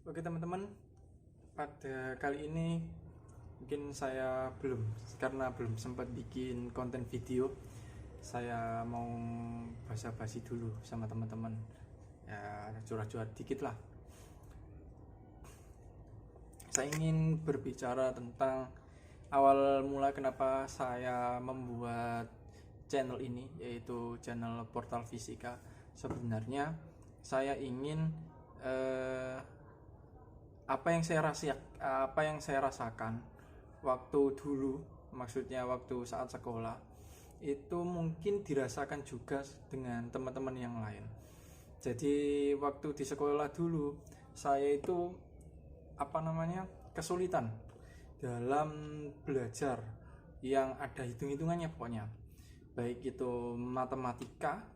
Oke teman-teman, pada kali ini mungkin saya karena belum sempat bikin konten video. Saya mau basa-basi dulu sama teman-teman, ya curhat-curhat dikit lah. Saya ingin berbicara tentang awal mula kenapa saya membuat channel ini, yaitu channel Portal Fisika. Sebenarnya saya ingin apa yang saya rasakan waktu dulu, maksudnya waktu saat sekolah, itu mungkin dirasakan juga dengan teman-teman yang lain. Jadi waktu di sekolah dulu saya itu kesulitan dalam belajar yang ada hitung-hitungannya, pokoknya baik itu matematika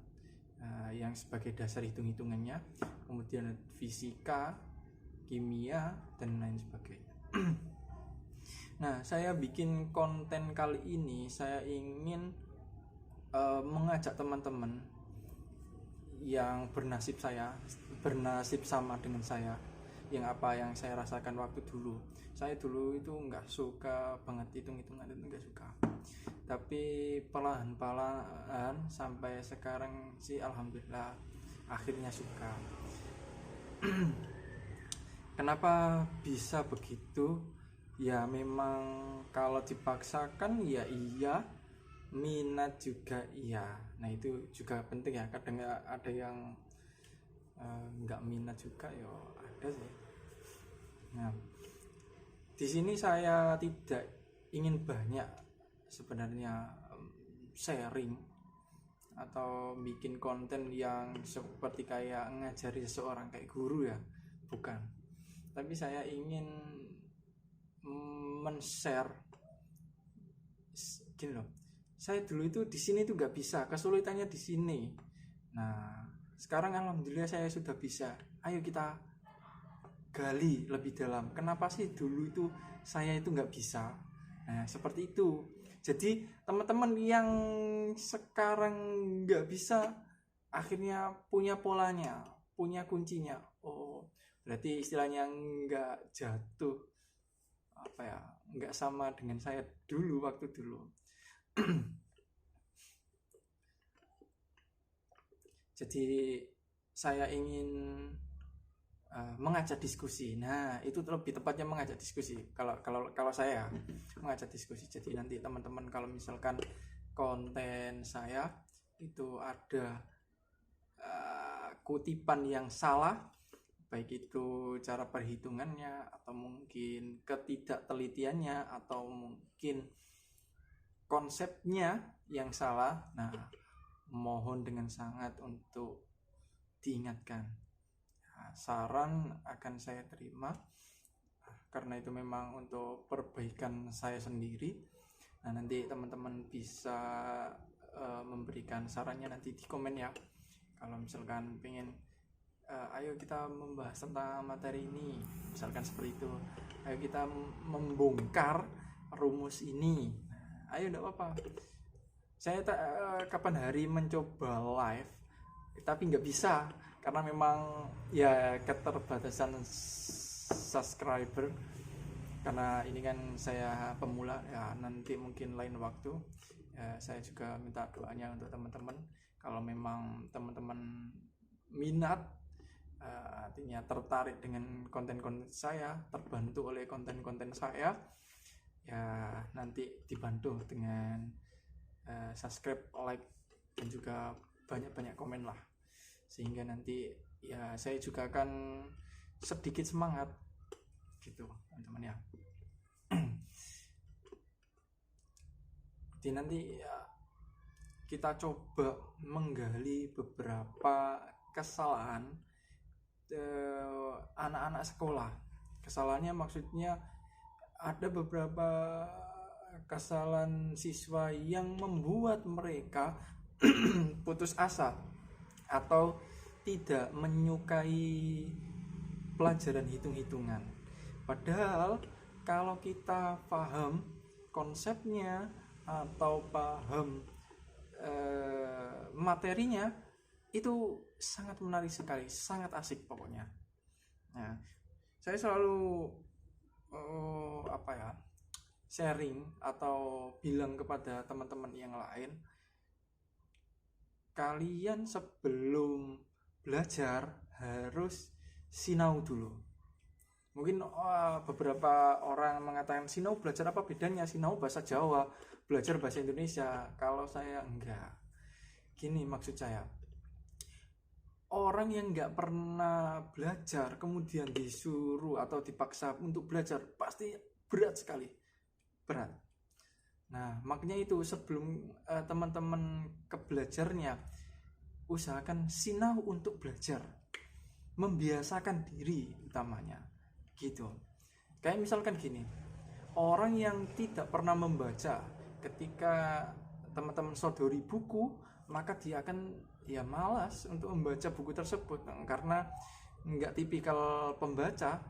yang sebagai dasar hitung-hitungannya, kemudian fisika, kimia, dan lain sebagainya. Nah, saya bikin konten kali ini, saya ingin mengajak teman-teman yang bernasib sama dengan saya, yang saya rasakan waktu dulu. Saya dulu itu nggak suka banget hitung-hitungan, itu nggak suka. Tapi pelan-pelan sampai sekarang sih alhamdulillah akhirnya suka. Kenapa bisa begitu? Ya memang kalau dipaksakan ya iya, minat juga iya. Nah itu juga penting ya. Kadang ada yang nggak minat juga, ya ada sih. Nah di sini saya tidak ingin banyak sebenarnya sharing atau bikin konten yang seperti kayak ngajari seseorang kayak guru ya, bukan. Tapi saya ingin men-share gini loh. Saya dulu itu di sini tuh nggak bisa, kesulitannya di sini. Nah, sekarang alhamdulillah saya sudah bisa. Ayo kita gali lebih dalam. Kenapa sih dulu itu saya itu nggak bisa? Nah, seperti itu. Jadi teman-teman yang sekarang nggak bisa, akhirnya punya polanya, punya kuncinya. Oh, berarti istilahnya nggak jatuh, nggak sama dengan saya dulu waktu dulu. Jadi saya ingin mengajak diskusi. Nah itu lebih tepatnya mengajak diskusi. Kalau saya mengajak diskusi. Jadi nanti teman-teman kalau misalkan konten saya itu ada kutipan yang salah, baik itu cara perhitungannya atau mungkin ketidaktelitiannya atau mungkin konsepnya yang salah, nah mohon dengan sangat untuk diingatkan. Nah, saran akan saya terima karena itu memang untuk perbaikan saya sendiri. Nah nanti teman-teman bisa memberikan sarannya nanti di komen ya. Kalau misalkan pengen ayo kita membahas tentang materi ini, misalkan seperti itu, ayo kita membongkar rumus ini. Nah, ayo enggak apa-apa. Saya kapan hari mencoba live tapi nggak bisa karena memang ya keterbatasan subscriber, karena ini kan saya pemula ya. Nanti mungkin lain waktu ya, saya juga minta doanya untuk teman-teman. Kalau memang teman-teman minat, artinya tertarik dengan konten-konten saya, terbantu oleh konten-konten saya, ya nanti dibantu dengan subscribe, like, dan juga banyak-banyak komen lah, sehingga nanti ya saya juga akan sedikit semangat gitu teman-teman ya. Jadi nanti ya, kita coba menggali beberapa kesalahan anak-anak sekolah. Kesalahannya maksudnya ada beberapa kesalahan siswa yang membuat mereka putus asa atau tidak menyukai pelajaran hitung-hitungan. Padahal kalau kita paham konsepnya atau paham materinya, itu sangat menarik sekali, sangat asik pokoknya. Nah, saya selalu sharing atau bilang kepada teman-teman yang lain, kalian sebelum belajar harus sinau dulu. Mungkin beberapa orang mengatakan, sinau belajar apa bedanya? Sinau bahasa Jawa, belajar bahasa Indonesia. Kalau saya enggak. Gini maksud saya, orang yang nggak pernah belajar kemudian disuruh atau dipaksa untuk belajar pasti berat sekali, berat. Nah makanya itu sebelum teman-teman ke belajarnya, usahakan sinau untuk belajar, membiasakan diri utamanya gitu. Kayak misalkan gini, orang yang tidak pernah membaca, ketika teman-teman sodori buku, maka dia akan ya malas untuk membaca buku tersebut karena nggak tipikal pembaca.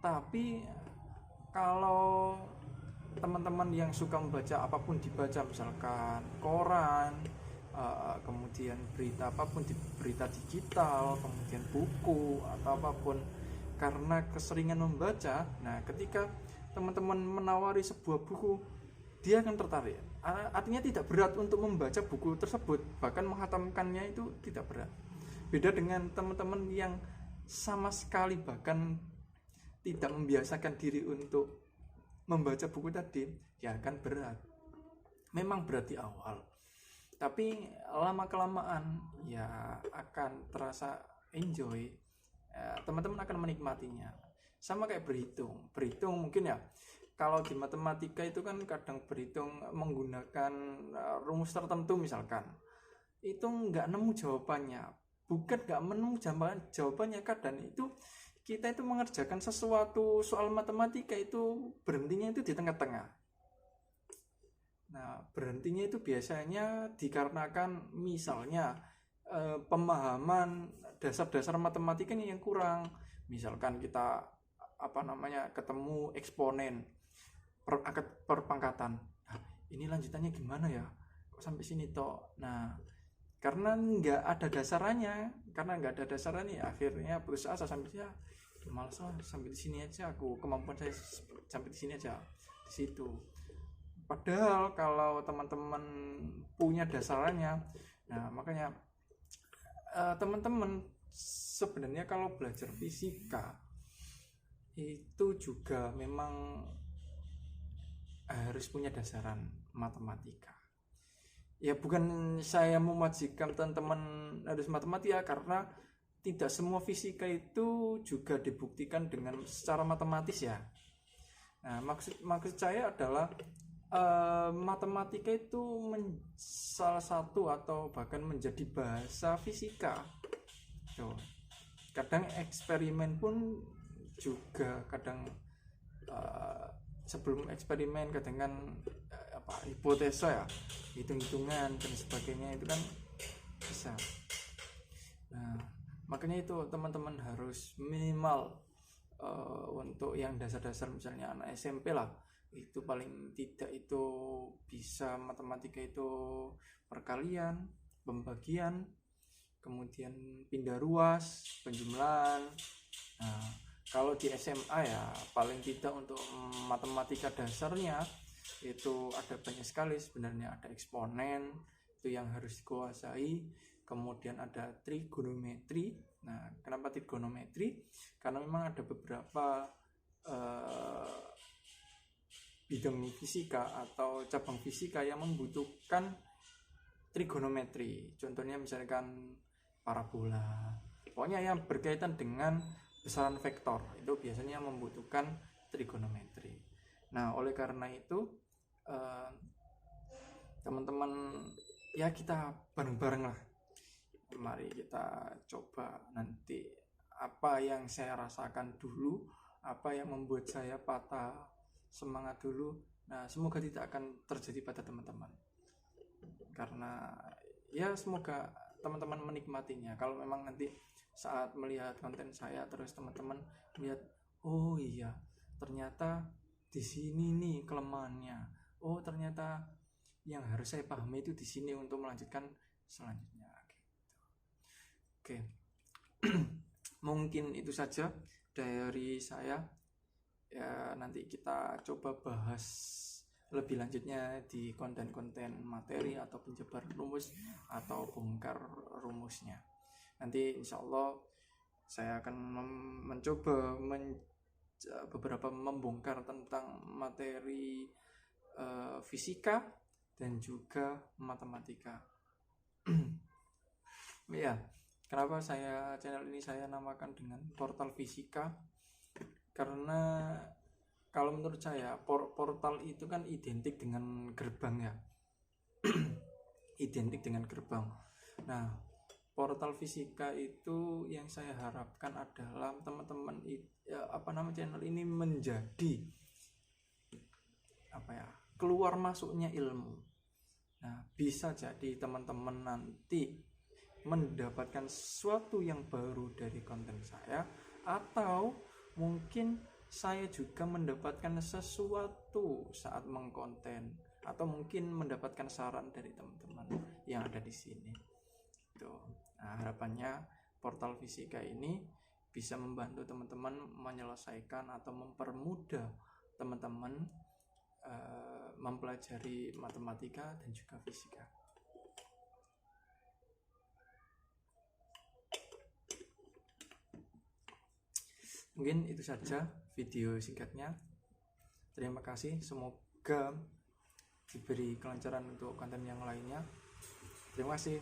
Tapi kalau teman-teman yang suka membaca, apapun dibaca, misalkan koran, kemudian berita apapun, berita digital, kemudian buku atau apapun, karena keseringan membaca, nah ketika teman-teman menawari sebuah buku, dia akan tertarik. Artinya tidak berat untuk membaca buku tersebut, bahkan menghatamkannya itu tidak berat. Beda dengan teman-teman yang sama sekali bahkan tidak membiasakan diri untuk membaca buku tadi, dia akan berat. Memang berat di awal, tapi lama kelamaan ya akan terasa enjoy. Teman-teman akan menikmatinya. Sama kayak berhitung mungkin ya, kalau di matematika itu kan kadang berhitung menggunakan rumus tertentu misalkan, itu nggak nemu jawabannya. Bukan nggak menemu jawabannya, kadang itu kita itu mengerjakan sesuatu soal matematika itu berhentinya itu di tengah-tengah. Nah berhentinya itu biasanya dikarenakan misalnya pemahaman dasar-dasar matematikanya yang kurang. Misalkan kita ketemu eksponen perpangkatan, nah, ini lanjutannya gimana ya, kok sampai sini toh. Nah karena nggak ada dasarnya, akhirnya putus asa, sampai ya malas lah, sampai di sini aja, aku kemampuan saya sampai di sini aja, di situ. Padahal kalau teman-teman punya dasarnya, nah makanya teman-teman sebenarnya kalau belajar fisika itu juga memang harus punya dasaran matematika. Ya bukan saya memajikan teman-teman harus matematika, karena tidak semua fisika itu juga dibuktikan dengan secara matematis ya. Nah maksud saya adalah matematika itu salah satu atau bahkan menjadi bahasa fisika. Tuh. Kadang eksperimen pun juga kadang sebelum eksperimen kadang kan hipotesa ya, hitung-hitungan dan sebagainya, itu kan bisa. Nah makanya itu teman-teman harus minimal untuk yang dasar-dasar, misalnya anak SMP lah, itu paling tidak itu bisa matematika itu perkalian, pembagian, kemudian pindah ruas, penjumlahan. Nah kalau di SMA ya paling tidak untuk matematika dasarnya itu ada banyak sekali sebenarnya. Ada eksponen itu yang harus dikuasai, kemudian ada trigonometri. Nah kenapa trigonometri? Karena memang ada beberapa bidang fisika atau cabang fisika yang membutuhkan trigonometri. Contohnya misalkan parabola, pokoknya yang berkaitan dengan besaran vektor itu biasanya membutuhkan trigonometri. Nah oleh karena itu teman-teman ya kita bareng-bareng lah, mari kita coba nanti apa yang saya rasakan dulu, apa yang membuat saya patah semangat dulu. Nah semoga tidak akan terjadi pada teman-teman, karena ya semoga teman-teman menikmatinya. Kalau memang nanti saat melihat konten saya terus teman-teman melihat, oh iya ternyata di sini nih kelemahannya, oh ternyata yang harus saya pahami itu di sini untuk melanjutkan selanjutnya gitu. Oke. Mungkin itu saja dari saya. Ya, nanti kita coba bahas lebih lanjutnya di konten-konten materi atau penjebar rumus atau bongkar rumusnya. Nanti insya Allah saya akan mencoba beberapa membongkar tentang materi fisika dan juga matematika. Ya, kenapa channel ini saya namakan dengan Portal Fisika? Karena kalau menurut saya portal itu kan identik dengan gerbang ya. Identik dengan gerbang. Nah, portal fisika itu yang saya harapkan adalah teman-teman channel ini menjadi keluar masuknya ilmu. Nah, bisa jadi teman-teman nanti mendapatkan sesuatu yang baru dari konten saya, atau mungkin saya juga mendapatkan sesuatu saat mengkonten, atau mungkin mendapatkan saran dari teman-teman yang ada di sini. Nah, harapannya portal fisika ini bisa membantu teman-teman menyelesaikan atau mempermudah teman-teman mempelajari matematika dan juga fisika. Mungkin itu saja video singkatnya. Terima kasih, semoga diberi kelancaran untuk konten yang lainnya. Terima kasih.